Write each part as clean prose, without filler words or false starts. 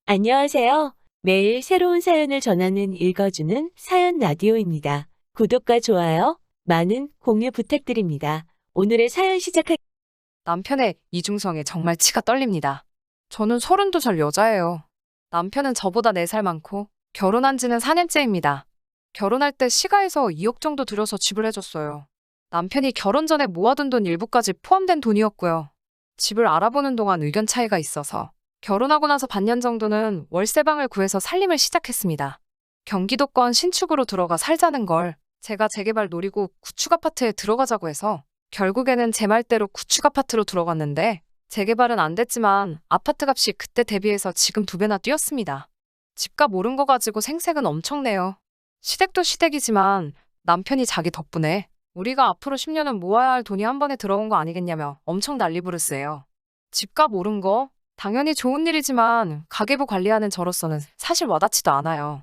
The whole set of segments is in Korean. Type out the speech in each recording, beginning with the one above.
안녕하세요. 매일 새로운 사연을 전하는 읽어주는 사연 라디오입니다. 구독과 좋아요, 많은 공유 부탁드립니다. 오늘의 사연 남편의 이중성에 정말 치가 떨립니다. 저는 32살 여자예요. 남편은 저보다 4살 많고 결혼한 지는 4년째입니다. 결혼할 때 시가에서 2억 정도 들여서 집을 해줬어요. 남편이 결혼 전에 모아둔 돈 일부까지 포함된 돈이었고요. 집을 알아보는 동안 의견 차이가 있어서 결혼하고 나서 반년 정도는 월세방을 구해서 살림을 시작했습니다. 경기도권 신축으로 들어가 살자는 걸 제가 재개발 노리고 구축 아파트에 들어가자고 해서 결국에는 제 말대로 구축 아파트로 들어갔는데 재개발은 안 됐지만 아파트 값이 그때 대비해서 지금 2배나 뛰었습니다. 집값 오른 거 가지고 생색은 엄청 내요. 시댁도 시댁이지만 남편이 자기 덕분에 우리가 앞으로 10년은 모아야 할 돈이 한 번에 들어온 거 아니겠냐며 엄청 난리부르스예요. 집값 오른 거 당연히 좋은 일이지만 가계부 관리하는 저로서는 사실 와닿지도 않아요.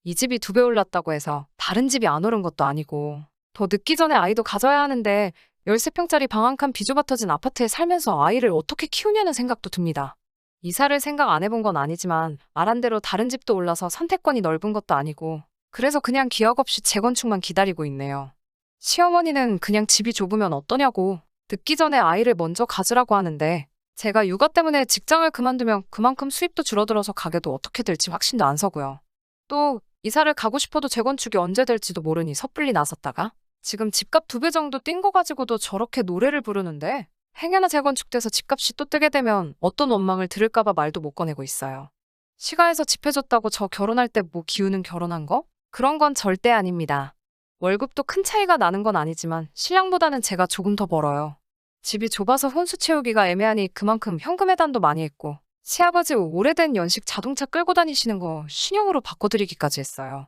이 집이 2배 올랐다고 해서 다른 집이 안 오른 것도 아니고 더 늦기 전에 아이도 가져야 하는데 13평짜리 방 한 칸 비좁아 터진 아파트에 살면서 아이를 어떻게 키우냐는 생각도 듭니다. 이사를 생각 안 해본 건 아니지만 말한 대로 다른 집도 올라서 선택권이 넓은 것도 아니고 그래서 그냥 기억 없이 재건축만 기다리고 있네요. 시어머니는 그냥 집이 좁으면 어떠냐고 늦기 전에 아이를 먼저 가지라고 하는데 제가 육아 때문에 직장을 그만두면 그만큼 수입도 줄어들어서 가게도 어떻게 될지 확신도 안 서고요. 또 이사를 가고 싶어도 재건축이 언제 될지도 모르니 섣불리 나섰다가 지금 집값 2배 정도 뛴 거 가지고도 저렇게 노래를 부르는데 행여나 재건축돼서 집값이 또 뜨게 되면 어떤 원망을 들을까봐 말도 못 꺼내고 있어요. 시가에서 집 해줬다고 저 결혼할 때 뭐 기우는 결혼한 거? 그런 건 절대 아닙니다. 월급도 큰 차이가 나는 건 아니지만 신랑보다는 제가 조금 더 벌어요. 집이 좁아서 혼수 채우기가 애매하니 그만큼 현금 해단도 많이 했고 시아버지 오래된 연식 자동차 끌고 다니시는 거 신형으로 바꿔드리기까지 했어요.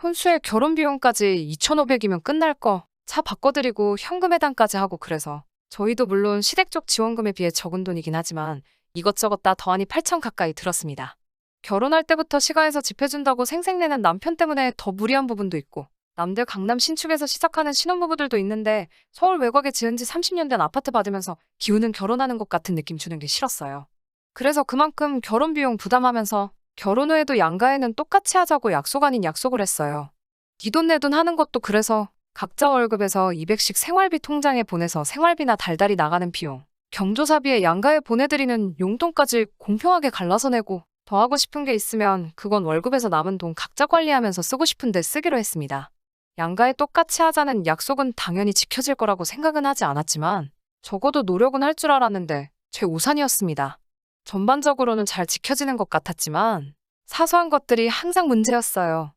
혼수에 결혼 비용까지 2,500이면 끝날 거 차 바꿔드리고 현금 해단까지 하고 그래서 저희도 물론 시댁 쪽 지원금에 비해 적은 돈이긴 하지만 이것저것 다 더하니 8천 가까이 들었습니다. 결혼할 때부터 시가에서 집 해준다고 생색내는 남편 때문에 더 무리한 부분도 있고 남들 강남 신축에서 시작하는 신혼부부들도 있는데 서울 외곽에 지은 지 30년 된 아파트 받으면서 기우는 결혼하는 것 같은 느낌 주는 게 싫었어요. 그래서 그만큼 결혼 비용 부담하면서 결혼 후에도 양가에는 똑같이 하자고 약속 아닌 약속을 했어요. 네 돈 내 돈 하는 것도 그래서 각자 월급에서 200씩 생활비 통장에 보내서 생활비나 달달이 나가는 비용, 경조사비에 양가에 보내드리는 용돈까지 공평하게 갈라서 내고 더 하고 싶은 게 있으면 그건 월급에서 남은 돈 각자 관리하면서 쓰고 싶은데 쓰기로 했습니다. 양가에 똑같이 하자는 약속은 당연히 지켜질 거라고 생각은 하지 않았지만 적어도 노력은 할 줄 알았는데 제 우산이었습니다. 전반적으로는 잘 지켜지는 것 같았지만 사소한 것들이 항상 문제였어요.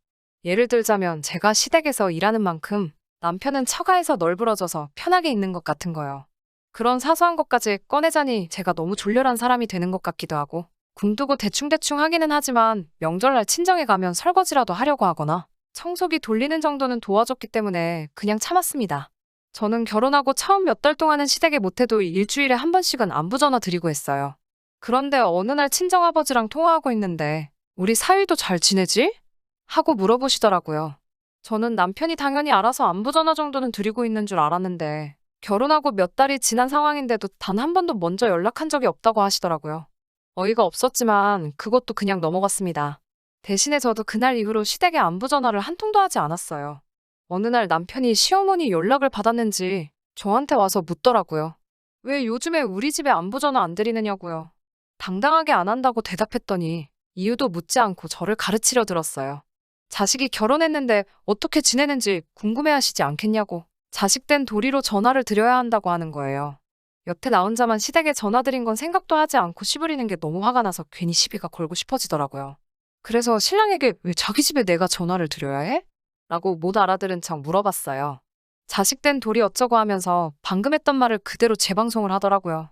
예를 들자면 제가 시댁에서 일하는 만큼 남편은 처가에서 널브러져서 편하게 있는 것 같은 거요. 그런 사소한 것까지 꺼내자니 제가 너무 졸렬한 사람이 되는 것 같기도 하고 굶두고 대충대충 하기는 하지만 명절날 친정에 가면 설거지라도 하려고 하거나 청소기 돌리는 정도는 도와줬기 때문에 그냥 참았습니다. 저는 결혼하고 처음 몇 달 동안은 시댁에 못해도 일주일에 한 번씩은 안부 전화 드리고 했어요. 그런데 어느 날 친정아버지랑 통화하고 있는데 우리 사위도 잘 지내지? 하고 물어보시더라고요. 저는 남편이 당연히 알아서 안부 전화 정도는 드리고 있는 줄 알았는데 결혼하고 몇 달이 지난 상황인데도 단 한 번도 먼저 연락한 적이 없다고 하시더라고요. 어이가 없었지만 그것도 그냥 넘어갔습니다. 대신에 저도 그날 이후로 시댁에 안부 전화를 한 통도 하지 않았어요. 어느 날 남편이 시어머니 연락을 받았는지 저한테 와서 묻더라고요. 왜 요즘에 우리 집에 안부 전화 안 드리느냐고요. 당당하게 안 한다고 대답했더니 이유도 묻지 않고 저를 가르치려 들었어요. 자식이 결혼했는데 어떻게 지내는지 궁금해하시지 않겠냐고 자식 된 도리로 전화를 드려야 한다고 하는 거예요. 여태 나 혼자만 시댁에 전화드린 건 생각도 하지 않고 시부리는 게 너무 화가 나서 괜히 시비가 걸고 싶어지더라고요. 그래서 신랑에게 왜 자기 집에 내가 전화를 드려야 해? 라고 못 알아들은 척 물어봤어요. 자식된 돌이 어쩌고 하면서 방금 했던 말을 그대로 재방송을 하더라고요.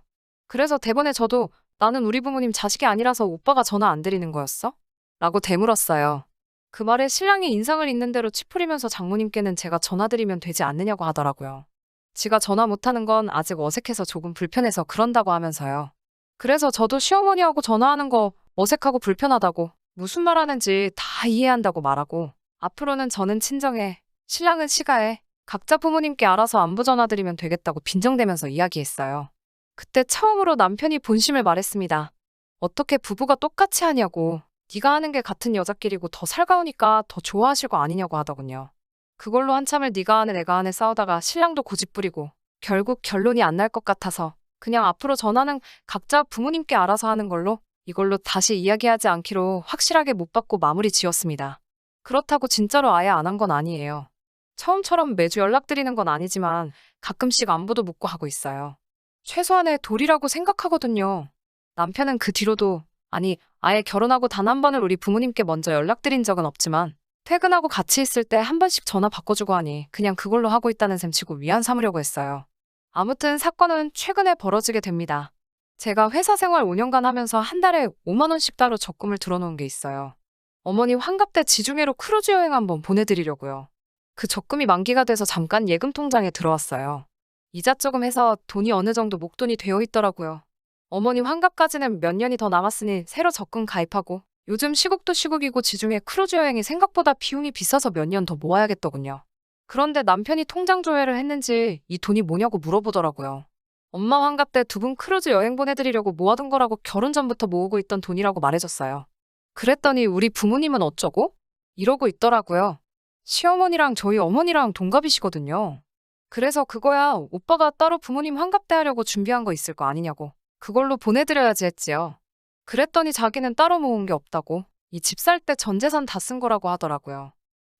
그래서 대본에 저도 나는 우리 부모님 자식이 아니라서 오빠가 전화 안 드리는 거였어? 라고 되물었어요. 그 말에 신랑이 인상을 있는 대로 찌푸리면서 장모님께는 제가 전화드리면 되지 않느냐고 하더라고요. 지가 전화 못하는 건 아직 어색해서 조금 불편해서 그런다고 하면서요. 그래서 저도 시어머니하고 전화하는 거 어색하고 불편하다고 무슨 말하는지 다 이해한다고 말하고 앞으로는 저는 친정에, 신랑은 시가에 각자 부모님께 알아서 안부 전화드리면 되겠다고 빈정대면서 이야기했어요. 그때 처음으로 남편이 본심을 말했습니다. 어떻게 부부가 똑같이 하냐고. 네가 하는 게 같은 여자끼리고 더 살가우니까 더 좋아하실 거 아니냐고 하더군요. 그걸로 한참을 네가 하네 내가 하네 싸우다가 신랑도 고집 부리고 결국 결론이 안 날 것 같아서 그냥 앞으로 전화는 각자 부모님께 알아서 하는 걸로 이걸로 다시 이야기하지 않기로 확실하게 못 받고 마무리 지었습니다. 그렇다고 진짜로 아예 안 한 건 아니에요. 처음처럼 매주 연락드리는 건 아니지만 가끔씩 안부도 묻고 하고 있어요. 최소한의 도리라고 생각하거든요. 남편은 그 뒤로도 아니 아예 결혼하고 단 한 번을 우리 부모님께 먼저 연락드린 적은 없지만 퇴근하고 같이 있을 때 한 번씩 전화 바꿔주고 하니 그냥 그걸로 하고 있다는 셈 치고 위안 삼으려고 했어요. 아무튼 사건은 최근에 벌어지게 됩니다. 제가 회사 생활 5년간 하면서 한 달에 5만 원씩 따로 적금을 들어놓은 게 있어요. 어머니 환갑 때 지중해로 크루즈 여행 한번 보내드리려고요. 그 적금이 만기가 돼서 잠깐 예금 통장에 들어왔어요. 이자 조금 해서 돈이 어느 정도 목돈이 되어 있더라고요. 어머니 환갑까지는 몇 년이 더 남았으니 새로 적금 가입하고 요즘 시국도 시국이고 지중해 크루즈 여행이 생각보다 비용이 비싸서 몇 년 더 모아야겠더군요. 그런데 남편이 통장 조회를 했는지 이 돈이 뭐냐고 물어보더라고요. 엄마 환갑 때 두 분 크루즈 여행 보내드리려고 모아둔 거라고 결혼 전부터 모으고 있던 돈이라고 말해줬어요. 그랬더니 우리 부모님은 어쩌고? 이러고 있더라고요. 시어머니랑 저희 어머니랑 동갑이시거든요. 그래서 그거야 오빠가 따로 부모님 환갑 때 하려고 준비한 거 있을 거 아니냐고. 그걸로 보내드려야지 했지요. 그랬더니 자기는 따로 모은 게 없다고. 이 집 살 때 전 재산 다 쓴 거라고 하더라고요.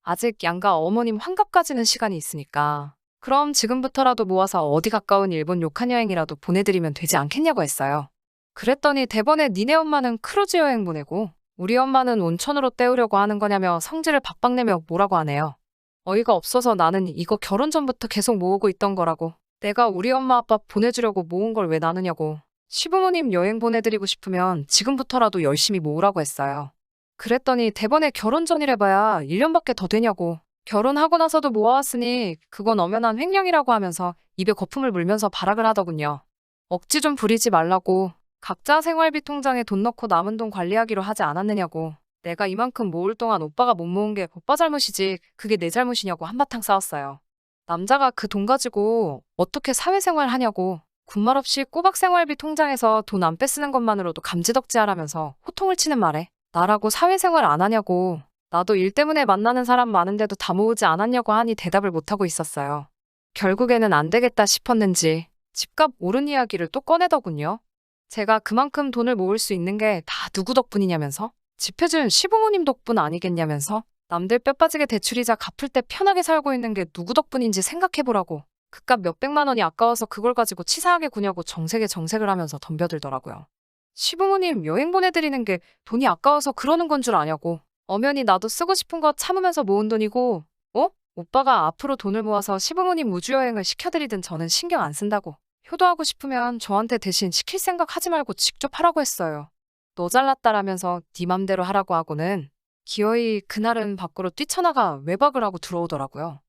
아직 양가 어머님 환갑까지는 시간이 있으니까 그럼 지금부터라도 모아서 어디 가까운 일본 료칸 여행이라도 보내드리면 되지 않겠냐고 했어요. 그랬더니 대번에 니네 엄마는 크루즈 여행 보내고 우리 엄마는 온천으로 때우려고 하는 거냐며 성질을 박박 내며 뭐라고 하네요. 어이가 없어서 나는 이거 결혼 전부터 계속 모으고 있던 거라고. 내가 우리 엄마 아빠 보내주려고 모은 걸 왜 나누냐고. 시부모님 여행 보내드리고 싶으면 지금부터라도 열심히 모으라고 했어요. 그랬더니 대번에 결혼 전이래봐야 1년밖에 더 되냐고. 결혼하고 나서도 모아왔으니 그건 엄연한 횡령이라고 하면서 입에 거품을 물면서 발악을 하더군요. 억지 좀 부리지 말라고. 각자 생활비 통장에 돈 넣고 남은 돈 관리하기로 하지 않았느냐고. 내가 이만큼 모을 동안 오빠가 못 모은 게 오빠 잘못이지 그게 내 잘못이냐고 한바탕 싸웠어요. 남자가 그 돈 가지고 어떻게 사회생활 하냐고. 군말 없이 꼬박 생활비 통장에서 돈 안 빼쓰는 것만으로도 감지덕지하라면서 호통을 치는 말에 나라고 사회생활 안 하냐고. 나도 일 때문에 만나는 사람 많은데도 다 모으지 않았냐고 하니 대답을 못하고 있었어요. 결국에는 안 되겠다 싶었는지 집값 오른 이야기를 또 꺼내더군요. 제가 그만큼 돈을 모을 수 있는 게 다 누구 덕분이냐면서 집 해준 시부모님 덕분 아니겠냐면서 남들 뼈 빠지게 대출이자 갚을 때 편하게 살고 있는 게 누구 덕분인지 생각해보라고. 그깟 몇백만 원이 아까워서 그걸 가지고 치사하게 구냐고 정색을 하면서 덤벼들더라고요. 시부모님 여행 보내드리는 게 돈이 아까워서 그러는 건 줄 아냐고. 엄연히 나도 쓰고 싶은 거 참으면서 모은 돈이고 오빠가 앞으로 돈을 모아서 시부모님 우주여행을 시켜드리든 저는 신경 안 쓴다고. 효도하고 싶으면 저한테 대신 시킬 생각 하지 말고 직접 하라고 했어요. 너 잘났다라면서 네 맘대로 하라고 하고는 기어이 그날은 밖으로 뛰쳐나가 외박을 하고 들어오더라고요.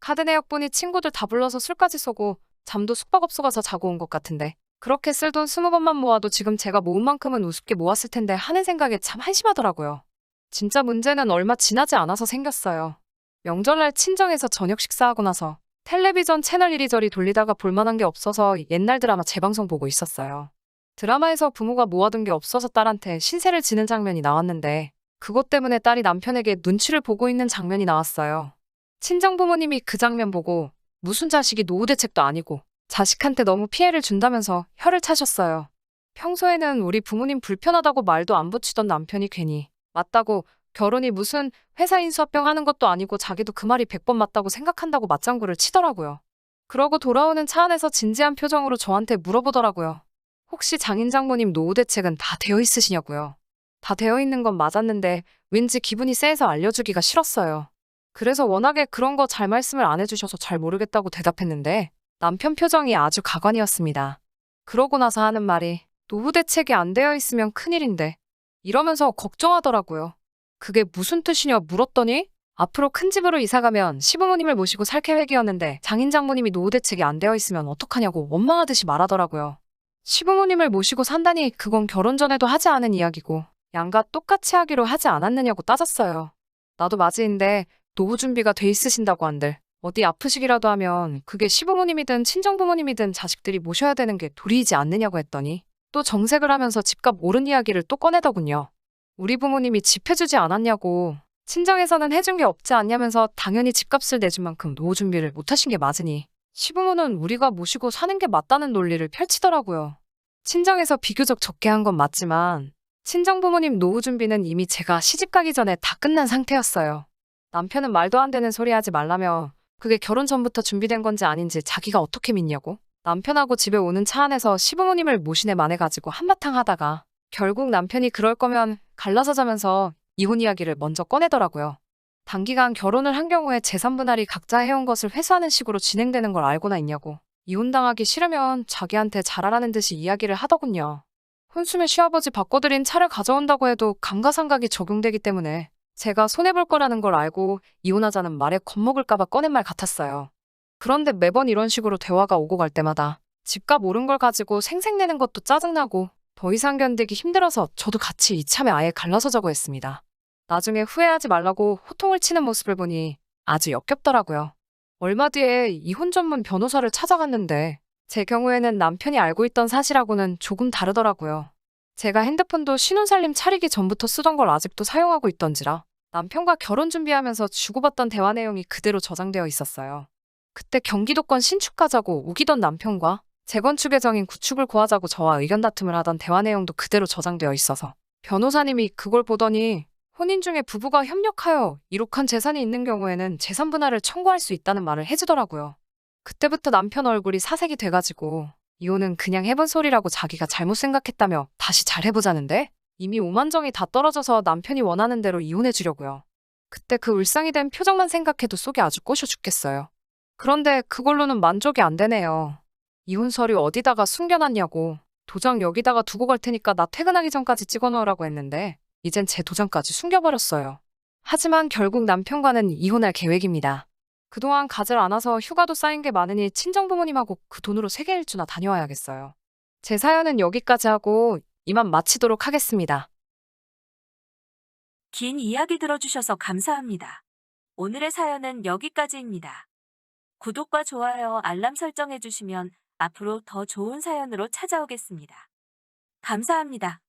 카드 내역 보니 친구들 다 불러서 술까지 쏘고 잠도 숙박업소 가서 자고 온 것 같은데 그렇게 쓸 돈 20번만 모아도 지금 제가 모은 만큼은 우습게 모았을 텐데 하는 생각에 참 한심하더라고요. 진짜 문제는 얼마 지나지 않아서 생겼어요. 명절날 친정에서 저녁 식사하고 나서 텔레비전 채널 이리저리 돌리다가 볼만한 게 없어서 옛날 드라마 재방송 보고 있었어요. 드라마에서 부모가 모아둔 게 없어서 딸한테 신세를 지는 장면이 나왔는데 그것 때문에 딸이 남편에게 눈치를 보고 있는 장면이 나왔어요. 친정부모님이 그 장면 보고 무슨 자식이 노후대책도 아니고 자식한테 너무 피해를 준다면서 혀를 차셨어요. 평소에는 우리 부모님 불편하다고 말도 안 붙이던 남편이 괜히 맞다고 결혼이 무슨 회사 인수합병 하는 것도 아니고 자기도 그 말이 100번 맞다고 생각한다고 맞장구를 치더라고요. 그러고 돌아오는 차 안에서 진지한 표정으로 저한테 물어보더라고요. 혹시 장인 장모님 노후 대책은 다 되어 있으시냐고요. 다 되어 있는 건 맞았는데 왠지 기분이 쎄해서 알려주기가 싫었어요. 그래서 워낙에 그런 거 잘 말씀을 안 해주셔서 잘 모르겠다고 대답했는데 남편 표정이 아주 가관이었습니다. 그러고 나서 하는 말이 노후 대책이 안 되어 있으면 큰일인데 이러면서 걱정하더라고요. 그게 무슨 뜻이냐 물었더니 앞으로 큰 집으로 이사가면 시부모님을 모시고 살 계획이었는데 장인 장모님이 노후 대책이 안 되어 있으면 어떡하냐고 원망하듯이 말하더라고요. 시부모님을 모시고 산다니 그건 결혼 전에도 하지 않은 이야기고 양가 똑같이 하기로 하지 않았느냐고 따졌어요. 나도 맞이인데 노후 준비가 돼 있으신다고 한들 어디 아프시기라도 하면 그게 시부모님이든 친정부모님이든 자식들이 모셔야 되는 게 도리이지 않느냐고 했더니 또 정색을 하면서 집값 오른 이야기를 또 꺼내더군요. 우리 부모님이 집 해주지 않았냐고. 친정에서는 해준 게 없지 않냐면서 당연히 집값을 내준 만큼 노후 준비를 못 하신 게 맞으니 시부모는 우리가 모시고 사는 게 맞다는 논리를 펼치더라고요. 친정에서 비교적 적게 한 건 맞지만 친정 부모님 노후 준비는 이미 제가 시집 가기 전에 다 끝난 상태였어요. 남편은 말도 안 되는 소리 하지 말라며 그게 결혼 전부터 준비된 건지 아닌지 자기가 어떻게 믿냐고. 남편하고 집에 오는 차 안에서 시부모님을 모시네 마네가지고 한바탕 하다가 결국 남편이 그럴 거면 갈라서 자면서 이혼 이야기를 먼저 꺼내더라고요. 단기간 결혼을 한 경우에 재산 분할이 각자 해온 것을 회수하는 식으로 진행되는 걸 알고나 있냐고. 이혼당하기 싫으면 자기한테 잘하라는 듯이 이야기를 하더군요. 혼수면 시아버지 바꿔드린 차를 가져온다고 해도 감가상각이 적용되기 때문에 제가 손해볼 거라는 걸 알고 이혼하자는 말에 겁먹을까봐 꺼낸 말 같았어요. 그런데 매번 이런 식으로 대화가 오고 갈 때마다 집값 오른 걸 가지고 생색내는 것도 짜증나고 더 이상 견디기 힘들어서 저도 같이 이참에 아예 갈라서자고 했습니다. 나중에 후회하지 말라고 호통을 치는 모습을 보니 아주 역겹더라고요. 얼마 뒤에 이혼 전문 변호사를 찾아갔는데 제 경우에는 남편이 알고 있던 사실하고는 조금 다르더라고요. 제가 핸드폰도 신혼살림 차리기 전부터 쓰던 걸 아직도 사용하고 있던지라 남편과 결혼 준비하면서 주고받던 대화 내용이 그대로 저장되어 있었어요. 그때 경기도권 신축 가자고 우기던 남편과 재건축 예정인 구축을 구하자고 저와 의견 다툼을 하던 대화 내용도 그대로 저장되어 있어서 변호사님이 그걸 보더니 혼인 중에 부부가 협력하여 이룩한 재산이 있는 경우에는 재산 분할을 청구할 수 있다는 말을 해주더라고요. 그때부터 남편 얼굴이 사색이 돼가지고 이혼은 그냥 해본 소리라고 자기가 잘못 생각했다며 다시 잘 해보자는데 이미 오만정이 다 떨어져서 남편이 원하는 대로 이혼해주려고요. 그때 그 울상이 된 표정만 생각해도 속이 아주 꼬셔 죽겠어요. 그런데 그걸로는 만족이 안 되네요. 이혼 서류 어디다가 숨겨놨냐고. 도장 여기다가 두고 갈 테니까 나 퇴근하기 전까지 찍어놓으라고 했는데 이젠 제 도장까지 숨겨버렸어요. 하지만 결국 남편과는 이혼할 계획입니다. 그동안 가질 않아서 휴가도 쌓인 게 많으니 친정부모님하고 그 돈으로 세계 일주나 다녀와야겠어요. 제 사연은 여기까지 하고 이만 마치도록 하겠습니다. 긴 이야기 들어주셔서 감사합니다. 오늘의 사연은 여기까지입니다. 구독과 좋아요, 알람 설정해주시면 앞으로 더 좋은 사연으로 찾아오겠습니다. 감사합니다.